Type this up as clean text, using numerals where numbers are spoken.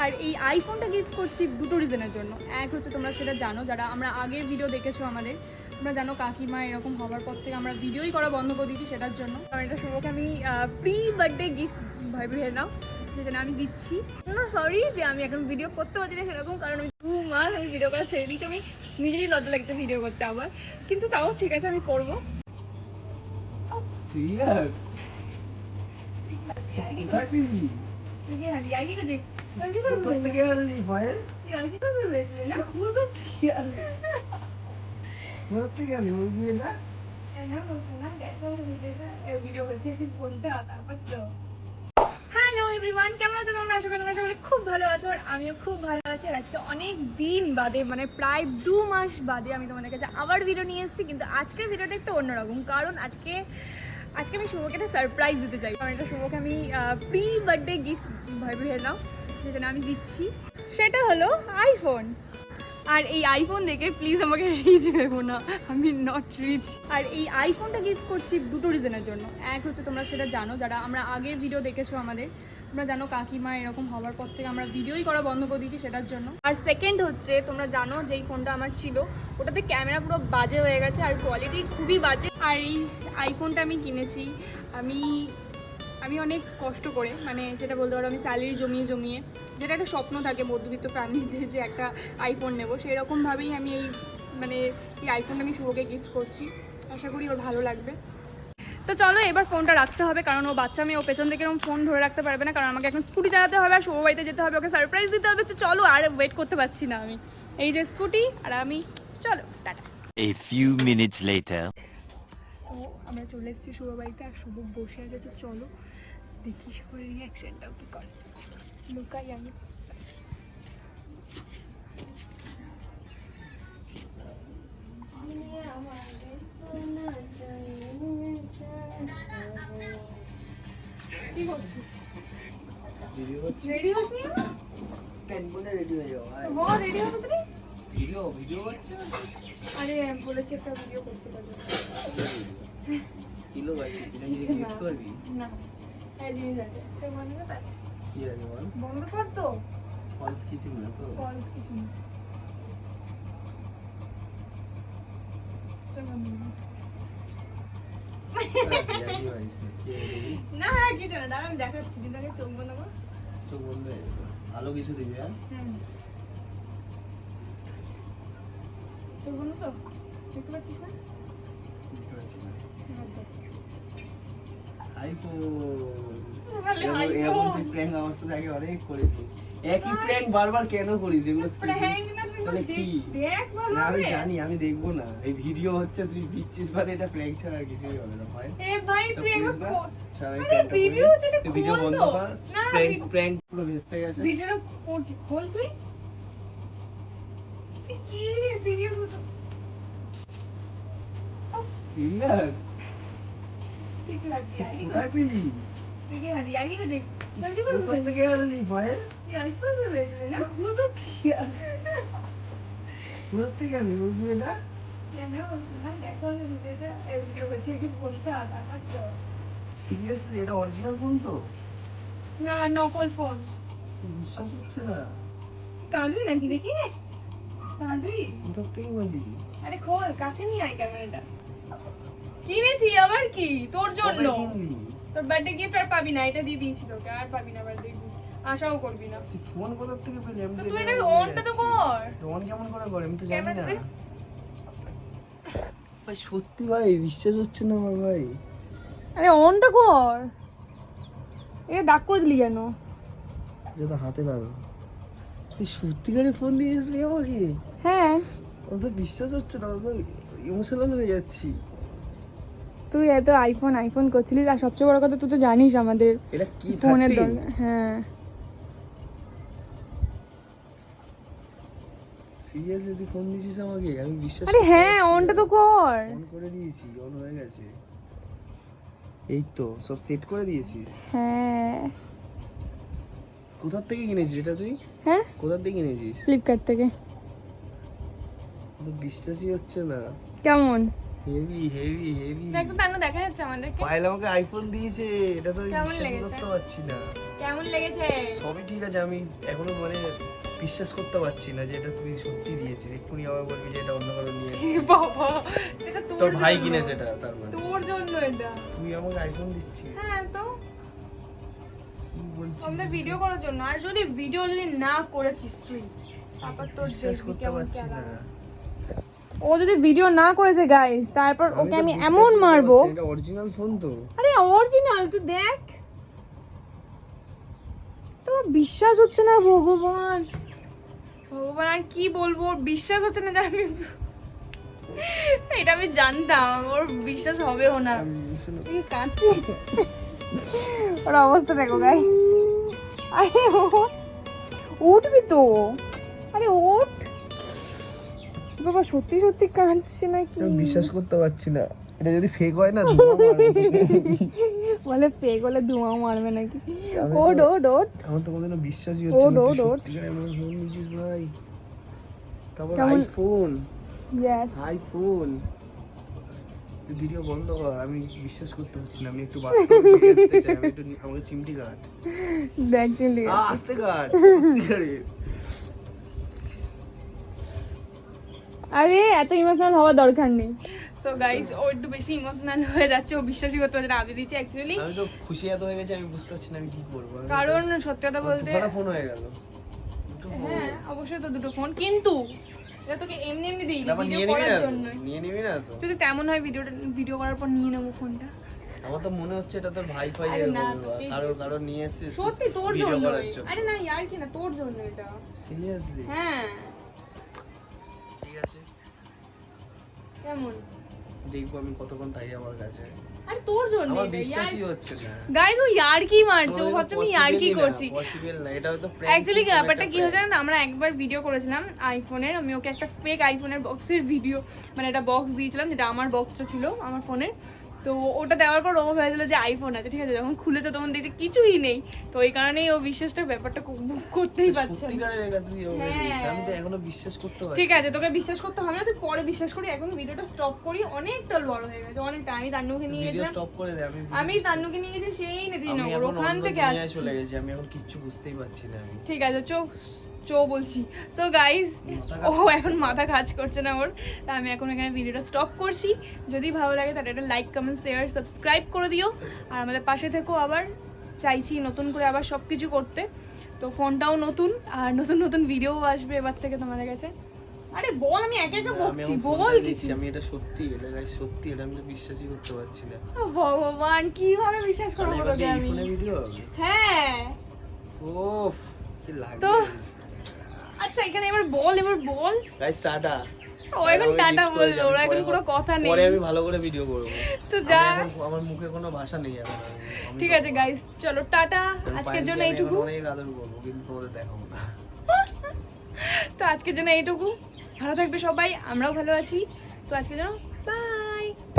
আর এই আইফোনটা গিফট করছি দুটো রিজনের জন্য। এক হচ্ছে তোমরা সেটা জানো, যারা আমরা আগের ভিডিও দেখেছো আমাদের, তোমরা জানো কাকিমা এরকম হওয়ার পর থেকে আমরা ভিডিওই করা বন্ধ করে দিয়েছি সেটার জন্য। কারণ এটা শুভকে আমি প্রি বার্থডে গিফট ভেবে নাও, যে জন্য আমি দিচ্ছি। সরি যে আমি এখন ভিডিও করতে পারছি না সেরকম, কারণ আমি 2 মাস আমি ভিডিও করা ছেড়ে দিয়েছি। আমি নিজেরই লজ্জা লাগছে ভিডিও করতে আবার, কিন্তু তাও ঠিক আছে আমি করবো। হ্যালো এভরিওয়ান, কেমন আছো তোমরা? আশা করি তোমরা সকলে খুব ভালো আছো, আর আমিও খুব ভালো আছি। আর আজকে অনেক দিন বাদে, মানে প্রায় 2 মাস বাদে আমি তোমাদের কাছে আবার ভিডিও নিয়ে এসেছি। কিন্তু আজকের ভিডিওটা একটু অন্যরকম, কারণ আজকে আমি শুভকে একটা সারপ্রাইজ দিতে চাই। কারণ এটা শুভকে আমি প্রি বার্থডে গিফট ভেবে নাও, যে জন্য আমি দিচ্ছি। সেটা হলো আইফোন। আর এই আইফোন দেখে প্লিজ আমাকে রিচ ভেবো না, আমি নট রিচ। আর এই আইফোনটা গিফট করছি দুটো রিজনের জন্য। এক হচ্ছে তোমরা সেটা জানো, যারা আমরা আগের ভিডিও দেখেছো আমাদের, তোমরা জানো কাকিমা এরকম হওয়ার পর থেকে আমরা ভিডিওই করা বন্ধ করে দিয়েছি সেটার জন্য। আর সেকেন্ড হচ্ছে তোমরা জানো যেই ফোনটা আমার ছিল ওটাতে ক্যামেরা পুরো বাজে হয়ে গেছে, আর কোয়ালিটি খুবই বাজে। আর এই আইফোনটা আমি কিনেছি আমি অনেক কষ্ট করে, মানে যেটা বলতে পারো আমি স্যালারি জমিয়ে, যেটা একটা স্বপ্ন থাকে মধ্যবিত্ত ফ্যামিলিতে যে একটা আইফোন নেবো, সেই রকমভাবেই আমি এই আইফোনটা আমি শুভকে গিফট করছি। আশা করি ওর ভালো লাগবে। তো চলো এবার ফোনটা রাখতে হবে, কারণ ও বাচ্চা মেয়ে, ও পেছন থেকে এরকম ফোন ধরে রাখতে পারবে না, কারণ আমাকে এখন স্কুটি চালাতে হবে আর শুভ বাড়িতে যেতে হবে, ওকে সারপ্রাইজ দিতে হবে। চলো, আর ওয়েট করতে পারছি না আমি। এই যে স্কুটি আর আমি, চলো tata. A few minutes later. So আমরা চলে এসেছি শুভ বাড়িতে, আর শুভ বসে আছে। চলো দেখি শুভের রিয়াকশনটাও কি করে, লুকাই আমি। কি করছিস? রেডি হসনি? পেন বলে রেডি হয়ে যাও। হ্যাঁ রেডি হতো তুমি? ভিডিও করছো? আরে বলেছি একটা ভিডিও করতে পারবো কিলো গাইছি, কিলো গিফট করবি? না, এই জিনিস আছে সে বন্ধ কর। কি আছে বল? বন্ধ কর তো। ফলস কিছু না তো? ফলস কিছু না। না কিছু না, দাঁড়া আমি দেখাচ্ছি, কিন্তু আগে চোখ বন্ধ কর। চোখ বন্ধ হয়ে যাবে। আলো কিছু দিবি? চোখ বন্ধ তো, দেখতে পাচ্ছিস না? দেখতে পাচ্ছি না। বলে এরকম তুই প্র্যাঙ্ক আমার সাথে আগে অনেক করেছিস। একই প্র্যাঙ্ক বারবার কেন করিস? যেগুলো প্র্যাঙ্ক না, তুমি তাহলে কি? দেখ ভালো না আমি হবে। জানি, আমি দেখবো না। এই ভিডিও হচ্ছে তুই দিচ্ছিস, মানে এটা প্র্যাঙ্ক ছাড়া আর কিছুই হবে না ভাই। এ ভাই তুই একবার আরে ভিডিও যেটা ভিডিও খোল বন্ধ তো। কর। না প্র্যাঙ্ক পুরো ভেস্তে গেছে। ভিডিওটা করছি, খোল তুই। কি সিরিয়াস হতো? সিরিয়াস? ঠিক লাগছে। লাগবি? তুই কি হারিয়ে গেলি? জলদি করে কোথা থেকে এলি ভাই? তুই আইফোন ভেবেছিলি না? কোথা থেকে এলি বুঝবি না? কেন বলছিস না? দেখো আমি ভিডিওটা ভিডিও করছি, কি বলতে আছো? সিরিয়াসলি এটা অরিজিনাল ফোন তো? না নকল ফোন। বিশ্বাস হচ্ছে না। কাঁদবি নাকি দেখি? কাঁদবি? কোথা থেকে বলি? আরে খোল, কাছে নিয়ে আয় ক্যামেরাটা। কিনেছি আবার কি তোর জন্য? কোথায় কিনলি? তোর বার্থডে গিফট আর পাবি না, এটা দিয়ে দিয়েছি তোকে, আর পাবি না বার্থডে গিফট, আশাও করবি না। তুই ফোন কোথা থেকে পেলি? আমি তো তো তুই এটা এটা অনটা তো কর। অন কেমন করে করে আমি তো জানি না। ক্যামেরাটা দে। ভাই সত্যি ভাই বিশ্বাস হচ্ছে না আমার ভাই। আরে অনটা কর। এ ডাক করে দিলি কেন? যেটা হাতে লাগো। তুই সত্যিকারে ফোন দিয়েছিস আমাকে? হ্যাঁ আমার তো বিশ্বাস হচ্ছে না, আমি তো ইমোশনাল হয়ে যাচ্ছি। তুই এত আইফোন করছিলিস, আর সবচেয়ে বড় কথা তুই তো জানিস আমাদের এটা কি ফোনের 13? দরকার। হ্যাঁ সিরিয়াসলি তুই ফোন দিয়েছিস আমাকে? আমি বিশ্বাস আরে করতে হ্যাঁ পারছি অনটা না। তো কর। অন করে দিয়েছি, অন হয়ে গেছে। এই তো সব সেট করে দিয়েছিস। হ্যাঁ কোথা থেকে কিনেছিস এটা তুই? হ্যাঁ কোথা থেকে কিনেছিস? ফ্লিপকার্ট থেকে। তো বিশ্বাসই হচ্ছে না। কেমন? Heavy heavy heavy. দেখো তানু দেখা যাচ্ছে আমাদেরকে? পায়েল আমাকে আইফোন দিয়েছে, এটা তো কেমন বিশ্বাস লেগেছে? করতে পারছি না। কেমন লেগেছে? সবই ঠিক আছে, আমি এখনো মানে বিশ্বাস করতে পারছি না যে এটা তুই সত্যি দিয়েছিস। এক্ষুনি আবার বলবি যে এটা অন্য কারো নিয়ে এসেছিস। বাবা, এটা তোর ভাই জন্য। কিনেছে এটা, তার মানে তোর জন্য এটা। তুই আমাকে আইফোন দিচ্ছিস? হ্যাঁ তো কি বলছিস? আমাদের ভিডিও করার জন্য। আর যদি ভিডিও না করেছিস তুই, তারপর তোর বিশ্বাস দেখবি করতে কেমন পারছি না। চালাবে। ও যদি ভিডিও না করেছে গাইস, তারপর ওকে তো আমি বিশ্বাস এমন করতে মারবো। পারছি না, এটা অরিজিনাল ফোন তো। আরে অরিজিনাল, তুই দেখ। তোর বিশ্বাস হচ্ছে না? ভগবান ভগবান, আর কি বলবো, ওর বিশ্বাস হচ্ছে না যে আমি এটা আমি জানতাম ওর বিশ্বাস হবেও না। তুই কাঁদছিস? ওর অবস্থা দেখো গাই। আরে উঠবি তো, আরে ওঠ বাবা। সত্যি সত্যি কাঁদছে নাকি? আমি বিশ্বাস করতে পারছি না, এটা যদি ফেক হয় না ধোঁয়া মারবে। বলে ফেক হলে ধোঁয়া মারবে নাকি? আমি তো- ওঠ ওঠ ওঠ। আমার তো কোনোদিনও বিশ্বাসই হচ্ছে না ওঠ, তুই ওঠ। সত্যিকারে এমন ফোন নিয়েছিস ভাই। তারপর কেমন- আইফোন, ইয়েস। আইফোন। তুই ভিডিও বন্ধ কর, আমি বিশ্বাস করতে পারছি না। আমি একটু বাস্তবে ফিরে আসতে চাই। আমি একটু আমাকে সিমটি কাট। দেখ চিলি। আস্তে কাট, সত্যিকারে। আরে এত ইমোশনাল হওয়ার দরকার নেই। সো গাইস, ও একটু বেশি ইমোশনাল হয়ে যাচ্ছে, ও বিশ্বাসই করতে পারছে না আমি দিচ্ছি অ্যাকচুয়ালি। আমি তো খুশি এত হয়ে গেছি, আমি বুঝতে পারছি না আমি কি করবো। আমি তো- কারণ সত্যি কথা বলতে, দুখানা ফোন হয়ে গেল। দুটো ফোন। হ্যাঁ অবশ্যই তো দুটো ফোন, কিন্তু এটা তোকে এমনি এমনি দিই তারপর ভিডিও নিয়ে নিবি করার না তো? জন্য। নিয়ে নিবি না তো? যদি তেমন হয় ভিডিও করার পর নিয়ে নেবো ফোনটা। আমার তো মনে হচ্ছে এটা তোর ভাই ফাই আরে না, কারো নিয়ে এসেছিস সত্যি তোর ভিডিও জন্য। করার জন্য। আরে না ইয়ার কি না, তোর জন্য এটা। সিরিয়াসলি? হ্যাঁ ঠিক আছে, কেমন? দেখবো আমি কতক্ষণ থাকি আমার কাছে। আরে তোর জন্য আমার এটা ইয়ার। বিশ্বাসই হচ্ছে না। গাইস ও ইয়ার কি মারছে, ও ভাবছে আমি ইয়ার কি করছি। পসিবল না, এটা হয়তো prank, অ্যাকচুয়ালি কোনো ব্যাপারটা একটা কি হয়েছে prank। জানো তো, আমরা একবার ভিডিও করেছিলাম আইফোনের। আমি ওকে একটা ফেক আইফোনের বক্সের ভিডিও, মানে একটা বক্স দিয়েছিলাম যেটা আমার বক্সটা ছিল আমার ফোনের। তো ওটা দেওয়ার পর ও ভেবেছিল যে আইফোন আছে, ঠিক আছে। যখন খুলেছে তখন দেখছি কিছুই নেই। তো এই কারণেই ও বিশ্বাসটা ব্যাপারটা করতেই পারছে না। সত্যিকারের এটা তুই হ্যাঁ। আমি তো এখনো বিশ্বাস করতে পারছি ঠিক আছে, তোকে বিশ্বাস করতে হবে না, তুই পরে বিশ্বাস করি। এখন ভিডিওটা স্টপ করি, অনেকটা বড় হয়ে গেছে অনেকটা। আমি তান্নুকে নিয়ে ভিডিও গেছিলাম, স্টপ করে দে। আমি তান্নুকে নিয়ে গেছি সেই আমি নেত্রীনগর, এখন ওখান অন্য থেকে দুনিয়ায় আসছি। চলে গেছি, আমি এখন কিচ্ছু বুঝতেই পারছি না আমি। ঠিক আছে চো বলছি। সো গাইস, ও এখন মাথা কাজ করছে না ওর। তা আমি এখন এখানে ভিডিওটা স্টপ করছি। যদি ভালো লাগে তাহলে একটা লাইক কমেন্ট শেয়ার সাবস্ক্রাইব করে দিও। আর আমাদের পাশে থেকো। আবার চাইছি নতুন করে আবার সব কিছু করতে। তো ফোনটাও নতুন, আর নতুন নতুন ভিডিও আসবে এবার থেকে তোমাদের কাছে। আরে বল, আমি একা একা আমি বকছি, এখন বল ফোনটা কিছু। দেখছি, আমি এটা সত্যি, এটা guys সত্যি, এটা আমি তো বিশ্বাসই করতে পারছি না। ভগবান, কিভাবে বিশ্বাস তাহলে করবো এবার তোকে এই আমি? ফোনে ভিডিও হবে? হ্যাঁ ওফ, কি লাগে। তো আচ্ছা, এখানে এবার বল গাইস টাটা। ও এখন টাটা বলবে, ওরা এখন পুরো কথা নেই। পরে আমি ভালো করে ভিডিও করব। তো যা। আমার মুখে কোনো ভাষা নেই এখন। ঠিক আছে গাইস, চলো টাটা। আজকের জন্য এইটুকু। অনেক আদর করবো, কিন্তু তোমাদের দেখাবো না। তো আজকের জন্য এইটুকু। ভালো থাকবে সবাই, আমরাও ভালো আছি। তো আজকের জন্য